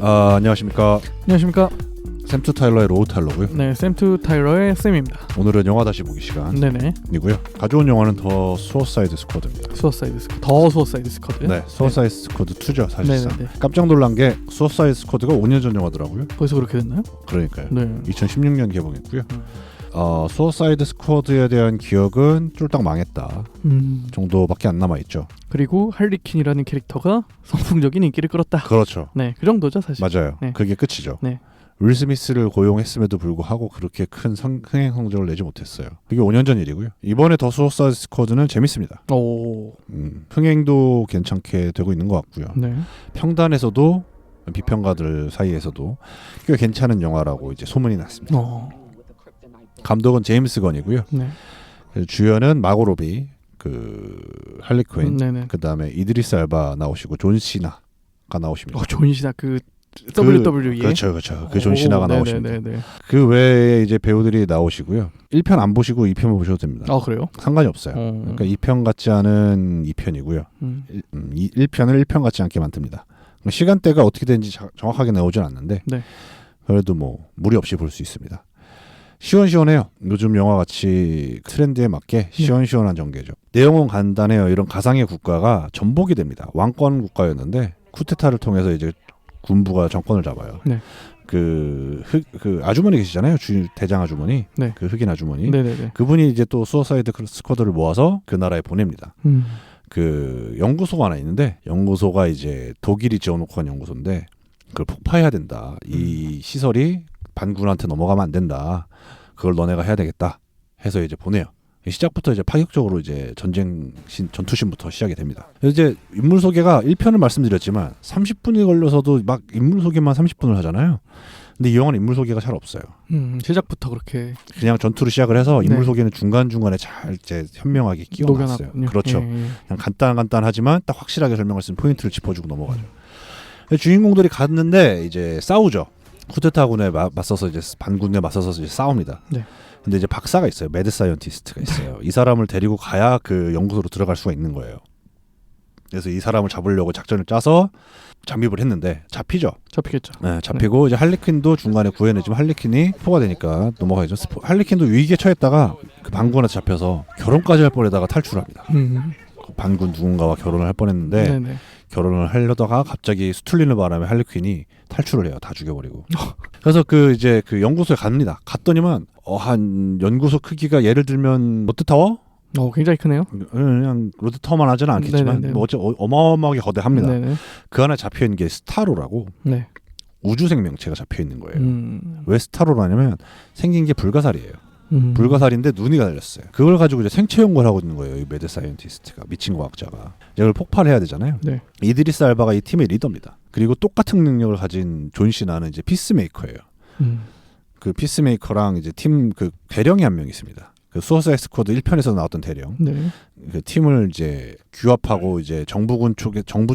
안녕하십니까. 안녕하십니까. 샘투 타일러의 로우 타일러고요. 네, 샘투 타일러의 샘입니다. 오늘은 영화 다시 보기 네네. 시간이고요. 가져온 영화는 더 수어사이드 스쿼드입니다. 수어사이드 스쿼드. 더 수어사이드 스쿼드. 네, 수어사이드 스쿼드 2죠 사실상. 네네네. 깜짝 놀란 게 수어사이드 스쿼드가 5년 전 영화더라고요. 벌써 그렇게 됐나요? 그러니까요. 네. 2016년 개봉했고요. 수어사이드 스쿼드에 대한 기억은 쫄딱 망했다 정도밖에 안 남아있죠. 그리고 할리퀸이라는 캐릭터가 선풍적인 인기를 끌었다. 그렇죠. 네, 그 정도죠 사실. 맞아요. 네. 그게 끝이죠. 네. 윌 스미스를 고용했음에도 불구하고 그렇게 큰 흥행 성적을 내지 못했어요. 그게 5년 전 일이고요. 이번에 더 수어사이드 스쿼드는 재밌습니다. 오. 흥행도 괜찮게 되고 있는 것 같고요. 네. 평단에서도 비평가들 사이에서도 꽤 괜찮은 영화라고 이제 소문이 났습니다. 감독은 제임스 건이고요. 네. 주연은 마고 로비, 그 할리퀸, 네네. 그 다음에 이드리스 알바 나오시고 존 시나가 나오십니다. 존 시나 그 WWE. 그렇죠. 그 존 시나가 나오십니다. 네네네. 그 외에 이제 배우들이 나오시고요. 1편 안 보시고 2편만 보셔도 됩니다. 아 그래요? 상관이 없어요. 그러니까 2편 같지 않은 2편이고요. 1편을 1편 같지 않게 만듭니다. 시간대가 어떻게 되는지 정확하게 나오진 않는데 네. 그래도 뭐 무리 없이 볼 수 있습니다. 시원시원해요. 요즘 영화같이 트렌드에 맞게 시원시원한 전개죠. 내용은 간단해요. 이런 가상의 국가가 전복이 됩니다. 왕권 국가였는데 쿠데타를 통해서 이제 군부가 정권을 잡아요. 네. 그 아주머니 계시잖아요. 대장 아주머니. 네. 그 흑인 아주머니. 네네네. 그분이 이제 또 수어사이드 스쿼드를 모아서 그 나라에 보냅니다. 그 연구소가 하나 있는데 연구소가 이제 독일이 지어놓고 간 연구소인데 그걸 폭파해야 된다. 이 시설이 반군한테 넘어가면 안 된다. 그걸 너네가 해야 되겠다. 해서 이제 보내요. 시작부터 이제 파격적으로 이제 전투신부터 시작이 됩니다. 이제 인물 소개가 1편을 말씀드렸지만 30분이 걸려서도 막 인물 소개만 30분을 하잖아요. 근데 이 영화는 인물 소개가 잘 없어요. 시작부터 그렇게 그냥 전투를 시작을 해서 인물 네. 소개는 중간중간에 잘 이제 현명하게 끼워놨어요. 그렇죠. 그냥 간단하지만 딱 확실하게 설명할 수 있는 포인트를 짚어주고 넘어가죠. 주인공들이 갔는데 이제 싸우죠. 쿠데타군에 맞서서 이제 반군에 맞서서 이제 싸웁니다. 네. 근데 이제 박사가 있어요. 매드 사이언티스트가 있어요. 이 사람을 데리고 가야 그 연구소로 들어갈 수가 있는 거예요. 그래서 이 사람을 잡으려고 작전을 짜서 잠입을 했는데 잡히죠. 잡히겠죠. 네, 잡히고 이제 할리퀸도 중간에 구해내지만 할리퀸이 포가 되니까 넘어가야죠. 할리퀸도 위기에 처했다가 그 반군한테 잡혀서 결혼까지 할 뻔에다가 탈출합니다. 그 반군 누군가와 결혼을 할 뻔했는데 네네. 결혼을 하려다가 갑자기 수틀리는 바람에 할리퀸이 탈출을 해요. 다 죽여버리고. 그래서 그 이제 그 연구소에 갑니다. 갔더니만 한 연구소 크기가 예를 들면 롯데타워? 굉장히 크네요. 그냥 롯데타워만 하지는 않겠지만 뭐 어마어마하게 거대합니다. 네네. 그 안에 잡혀있는 게 스타로라고 네. 우주 생명체가 잡혀있는 거예요. 왜 스타로라냐면 생긴 게 불가사리예요. 불가사리인데 눈이 달렸어요. 그걸 가지고 이제 생체 연구를 하고 있는 거예요. 이 매드 사이언티스트가 미친 과학자가. 이걸 폭발해야 되잖아요. 네. 이드리스 알바가 이 팀의 리더입니다. 그리고 똑같은 능력을 가진 존 시나는 이제 피스메이커예요. 그 피스메이커랑 이제 팀 그 대령이 한 명 있습니다. 그 수어사이드 스쿼드 1편에서 나왔던 대령. 네. 그 팀을 이제 규합하고 이제 정부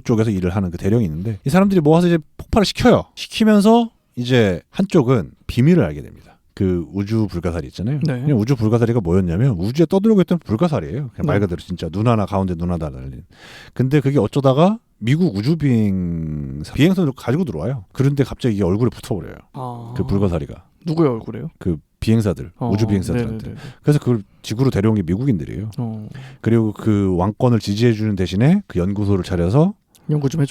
쪽에서 일을 하는 그 대령이 있는데 이 사람들이 모아서 이제 폭발을 시켜요. 시키면서 이제 한쪽은 비밀을 알게 됩니다. 그 우주 불가사리 있잖아요. 네. 그냥 우주 불가사리가 뭐였냐면 우주에 떠들고 있던 불가사리예요. 그냥 말 네. 그대로 진짜 눈 하나 가운데 눈 하나 달린. 근데 그게 어쩌다가 미국 우주 비행선을 가지고 들어와요. 그런데 갑자기 이게 얼굴에 붙어버려요. 그 불가사리가. 누구의 얼굴이에요? 그 비행사들, 우주 비행사들한테. 네네네. 그래서 그걸 지구로 데려온 게 미국인들이에요. 그리고 그 왕권을 지지해주는 대신에 그 연구소를 차려서 연구 좀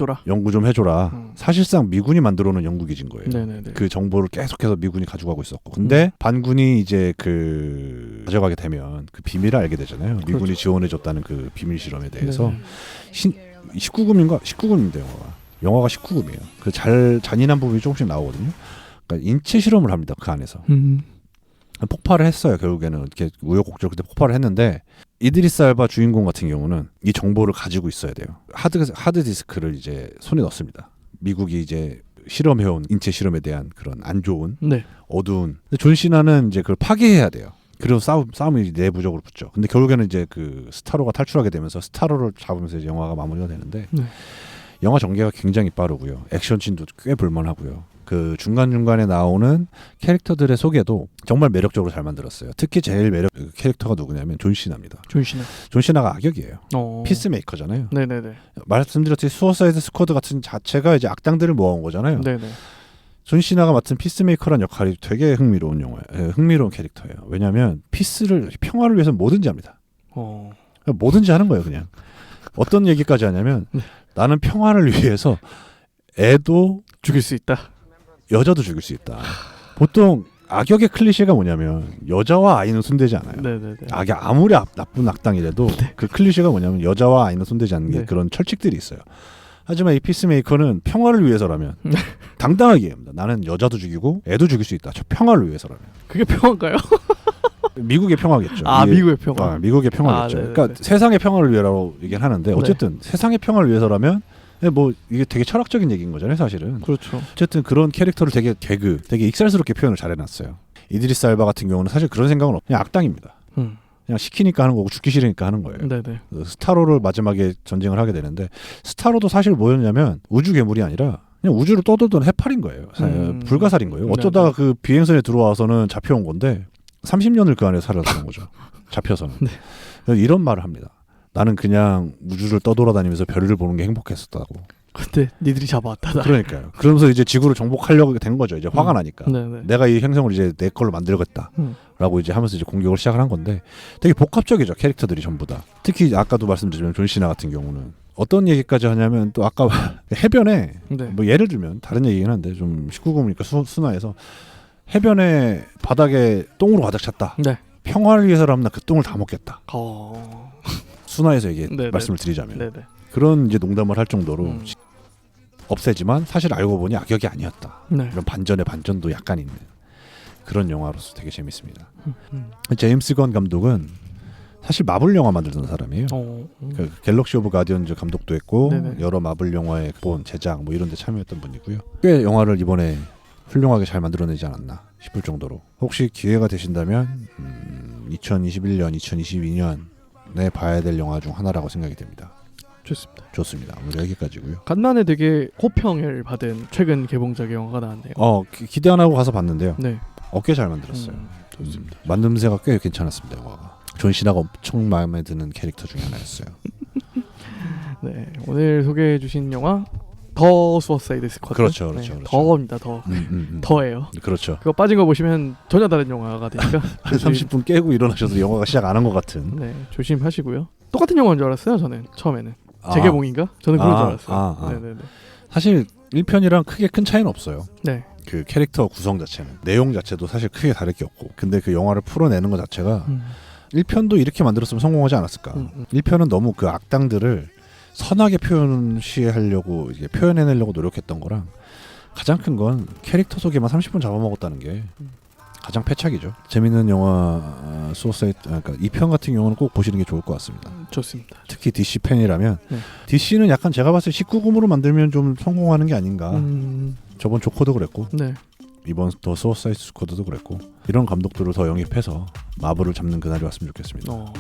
해줘라. 사실상 미군이 만들어놓은 연구기지인 거예요. 네네네. 그 정보를 계속해서 미군이 가져가고 있었고. 근데 반군이 이제 그 가져가게 되면 그 비밀을 알게 되잖아요. 미군이 그렇죠. 지원해줬다는 그 비밀 실험에 대해서. 19금인데 영화가 19금이에요. 그 잔인한 부분이 조금씩 나오거든요. 그러니까 인체 실험을 합니다. 그 안에서. 폭발을 했어요. 결국에는 이렇게 우여곡절 그때 폭발을 했는데 이드리스 알바 주인공 같은 경우는 이 정보를 가지고 있어야 돼요. 하드 디스크를 이제 손에 넣습니다. 미국이 이제 실험해온 인체 실험에 대한 그런 안 좋은 어두운. 근데 존 시나는 이제 그걸 파괴해야 돼요. 그래서 싸움이 내부적으로 붙죠. 근데 결국에는 이제 그 스타로가 탈출하게 되면서 스타로를 잡으면서 이제 영화가 마무리가 되는데 영화 전개가 굉장히 빠르고요. 액션씬도 꽤 볼만하고요. 그 중간중간에 나오는 캐릭터들의 소개도 정말 매력적으로 잘 만들었어요. 특히 제일 매력 그 캐릭터가 누구냐면 존 시나입니다. 존 시나가 악역이에요. 피스메이커잖아요. 네네네. 말씀드렸듯이 수어사이드 스쿼드 같은 자체가 이제 악당들을 모아온 거잖아요. 네네. 존 시나가 맡은 피스메이커란 역할이 되게 흥미로운 캐릭터예요. 왜냐하면 피스를 평화를 위해서 뭐든지 합니다. 뭐든지 하는 거예요. 그냥 어떤 얘기까지 하냐면 나는 평화를 위해서 애도 죽일 수 있다. 여자도 죽일 수 있다. 보통 악역의 클리셰가 뭐냐면 여자와 아이는 손대지 않아요. 네네네. 악역 아무리 나쁜 악당이라도 그 클리셰가 뭐냐면 여자와 아이는 손대지 않는 게 그런 철칙들이 있어요. 하지만 이 피스메이커는 평화를 위해서라면 당당하게 얘기합니다. 나는 여자도 죽이고 애도 죽일 수 있다. 저 평화를 위해서라면. 그게 평화인가요? 미국의 평화겠죠. 미국의 평화. 미국의 평화겠죠. 그러니까 세상의 평화를 위해라고 얘기는 하는데 어쨌든 세상의 평화를 위해서라면 뭐 이게 되게 철학적인 얘기인 거잖아요, 사실은. 그렇죠. 어쨌든 그런 캐릭터를 되게 익살스럽게 표현을 잘 해놨어요. 이드리스 알바 같은 경우는 사실 그런 생각은 없고 그냥 악당입니다. 그냥 시키니까 하는 거고 죽기 싫으니까 하는 거예요. 네네. 스타로를 마지막에 전쟁을 하게 되는데 스타로도 사실 뭐였냐면 우주 괴물이 아니라 그냥 우주를 떠돌던 해파린 거예요. 불가사리인 거예요. 어쩌다가 그 비행선에 들어와서는 잡혀온 건데 30년을 그 안에 살아서 거죠. 잡혀서는. 이런 말을 합니다. 나는 그냥 우주를 떠돌아다니면서 별을 보는 게 행복했었다고. 근데 니들이 잡아왔다. 그러니까요. 그러면서 이제 지구를 정복하려고 된 거죠. 이제 화가 나니까. 네네. 내가 이 행성을 이제 내 걸로 만들겠다라고 이제 하면서 이제 공격을 시작을 한 건데 되게 복합적이죠. 캐릭터들이 전부 다. 특히 아까도 말씀드리면 존 시나 같은 경우는 어떤 얘기까지 하냐면 또 아까 해변에 뭐 예를 들면 다른 얘기긴 한데 좀 19금이니까 순화해서 해변에 바닥에 똥으로 가득 찼다. 평화를 위해서라면 나 그 똥을 다 먹겠다. 순화해서 말씀을 드리자면 그런 이제 농담을 할 정도로 없애지만 사실 알고 보니 악역이 아니었다. 이런 반전의 반전도 약간 있는 그런 영화로서 되게 재밌습니다. 제임스 건 감독은 사실 마블 영화 만들던 사람이에요. 그 갤럭시 오브 가디언즈 감독도 했고 여러 마블 영화의 본 제작 뭐 이런 데 참여했던 분이고요. 꽤 영화를 이번에 훌륭하게 잘 만들어내지 않았나 싶을 정도로 혹시 기회가 되신다면 2021년, 2022년에 봐야 될 영화 중 하나라고 생각이 됩니다. 좋습니다. 오늘 여기까지고요. 간만에 되게 호평을 받은 최근 개봉작의 영화가 나왔네요. 기대 안 하고 가서 봤는데요. 꽤 잘 만들었어요. 좋습니다. 만듦새가 꽤 괜찮았습니다. 영화가. 존 시나가 엄청 마음에 드는 캐릭터 중에 하나였어요. 오늘 소개해 주신 영화 더 수어사이드 스쿼드. 그렇죠. 더입니다. 더예요. 그렇죠. 그거 빠진 거 보시면 전혀 다른 영화가 되니까 30분 깨고 일어나셔도 영화가 시작 안 한 것 같은. 조심하시고요. 똑같은 영화인 줄 알았어요. 저는 처음에는 재개봉인가? 저는 그런 줄 알았어요. 사실 1편이랑 크게 큰 차이는 없어요. 네. 그 캐릭터 구성 자체는 내용 자체도 사실 크게 다를 게 없고 근데 그 영화를 풀어내는 것 자체가 1편도 이렇게 만들었으면 성공하지 않았을까. 1편은 너무 그 악당들을 선하게 표현시하려고 이제 표현해내려고 노력했던 거랑 가장 큰 건 캐릭터 소개만 30분 잡아먹었다는 게 가장 패착이죠. 재밌는 영화 수어사이드 그러니까 2편 같은 경우는 꼭 보시는 게 좋을 것 같습니다. 좋습니다. 특히 DC 팬이라면 DC는 약간 제가 봤을 때 19금으로 만들면 좀 성공하는 게 아닌가. 저번 조커도 그랬고 이번 더 수어사이드 스쿼드도 그랬고 이런 감독들을 더 영입해서 마블을 잡는 그날이 왔으면 좋겠습니다.